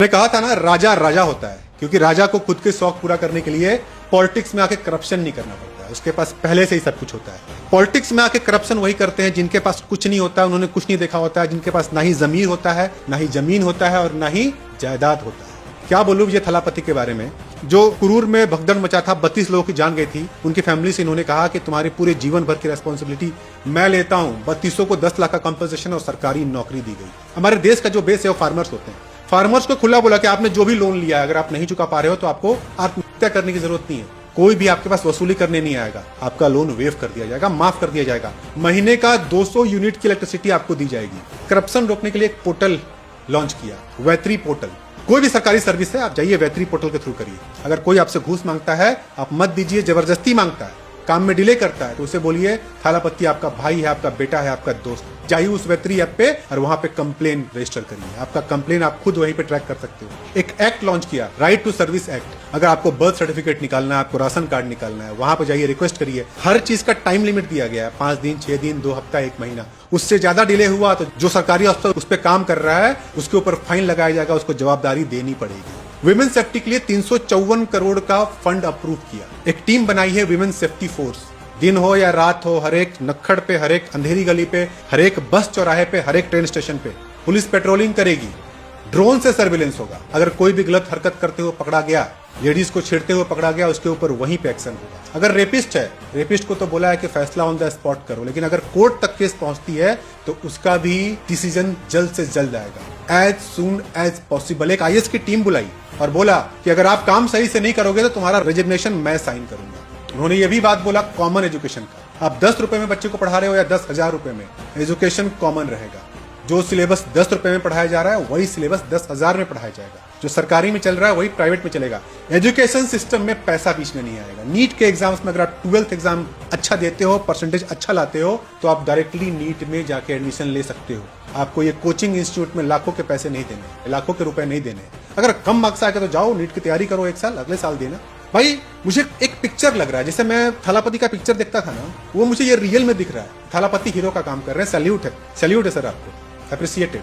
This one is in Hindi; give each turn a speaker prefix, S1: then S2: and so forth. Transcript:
S1: मैंने कहा था ना, राजा राजा होता है क्योंकि राजा को खुद के शौक पूरा करने के लिए पॉलिटिक्स में आके करप्शन नहीं करना पड़ता है, उसके पास पहले से ही सब कुछ होता है। पॉलिटिक्स में आके करप्शन वही करते हैं जिनके पास कुछ नहीं होता है, उन्होंने कुछ नहीं देखा होता है, जिनके पास ना ही जमीर होता है, ना ही जमीन होता है और ना ही जायदाद होता है। क्या बोलूं विजय थालापति के बारे में, जो कुरूर में भगदड़ मचा था, 32 लोगों की जान गई थी। उनकी फैमिली से इन्होंने कहा कि तुम्हारे पूरे जीवन भर की रेस्पॉन्सिबिलिटी मैं लेता हूं। 32 को 10 लाख का कंपनसेशन और सरकारी नौकरी दी गई। हमारे देश का जो बेस है वो फार्मर्स होते हैं। फार्मर्स को खुला बोला कि आपने जो भी लोन लिया है, अगर आप नहीं चुका पा रहे हो तो आपको आत्महत्या करने की जरूरत नहीं है। कोई भी आपके पास वसूली करने नहीं आएगा, आपका लोन वेव कर दिया जाएगा, माफ कर दिया जाएगा। महीने का 200 यूनिट की इलेक्ट्रिसिटी आपको दी जाएगी। करप्शन रोकने के लिए एक पोर्टल लॉन्च किया, वैत्री पोर्टल। कोई भी सरकारी सर्विस है, आप जाइए वैत्री पोर्टल के थ्रू करिए। अगर कोई आपसे घूस मांगता है आप मत दीजिए, जबरदस्ती मांगता है, काम में डिले करता है तो उसे बोलिए थालापति आपका भाई है, आपका बेटा है, आपका दोस्त। जाइए उस वैत्री ऐप पे और वहां पे कंप्लेन रजिस्टर करिए। आपका कंप्लेन आप खुद वहीं पे ट्रैक कर सकते हो। एक एक्ट लॉन्च किया, राइट टू सर्विस एक्ट। अगर आपको बर्थ सर्टिफिकेट निकालना है, आपको राशन कार्ड निकालना है, वहां पे जाइए, रिक्वेस्ट करिए। हर चीज का टाइम लिमिट दिया गया है, 5 दिन, 6 दिन, 2 हफ्ता, 1 महीना। उससे ज्यादा डिले हुआ तो जो सरकारी अफसर उस पर काम कर रहा है उसके ऊपर फाइन लगाया जाएगा, उसको जवाबदारी देनी पड़ेगी। विमेन सेफ्टी के लिए 354 करोड़ का फंड अप्रूव किया। एक टीम बनाई है विमेन सेफ्टी फोर्स। दिन हो या रात हो, हर एक नक्खड़ पे, हर एक अंधेरी गली पे, हर एक बस चौराहे पे, हर एक ट्रेन स्टेशन पे पुलिस पेट्रोलिंग करेगी। ड्रोन से सर्विलेंस होगा। अगर कोई भी गलत हरकत करते हुए पकड़ा गया, लेडीज को छेड़ते हुए पकड़ा गया, उसके ऊपर वहीं पे एक्शन होगा। अगर रेपिस्ट है, रेपिस्ट को तो बोला है कि फैसला ऑन द स्पॉट करो, लेकिन अगर कोर्ट तक केस पहुंचती है तो उसका भी डिसीजन जल्द से जल्द आएगा, एज सून एज पॉसिबल। एक IAS की टीम बुलाई और बोला कि अगर आप काम सही से नहीं करोगे तो तुम्हारा रेजिग्नेशन मैं साइन करूंगा। उन्होंने ये भी बात बोला कॉमन एजुकेशन का। आप 10 रुपए में बच्चे को पढ़ा रहे हो या 10,000 रुपए में, एजुकेशन कॉमन रहेगा। जो सिलेबस 10 रुपए में पढ़ाया जा रहा है वही सिलेबस 10,000 में पढ़ाया जाएगा। जो सरकारी में चल रहा है वही प्राइवेट में चलेगा। एजुकेशन सिस्टम में पैसा बीच में नहीं आएगा। नीट के एग्जाम्स में अगर आप 12th एग्जाम अच्छा देते हो, परसेंटेज अच्छा लाते हो, तो आप डायरेक्टली नीट में जाके एडमिशन ले सकते हो। आपको ये कोचिंग इंस्टीट्यूट में लाखों के पैसे नहीं देने, लाखों के रुपए नहीं देने। अगर कम मार्क्स आएगा तो जाओ नीट की तैयारी करो 1 साल, अगले साल देना। भाई मुझे एक पिक्चर लग रहा है, जैसे मैं थालापति का पिक्चर देखता था ना, वो मुझे ये रियल में दिख रहा है। थालापति हीरो का काम कर रहे हैं। सैल्यूट है, सैल्यूट है सर आपको, अप्रिसिएटेड।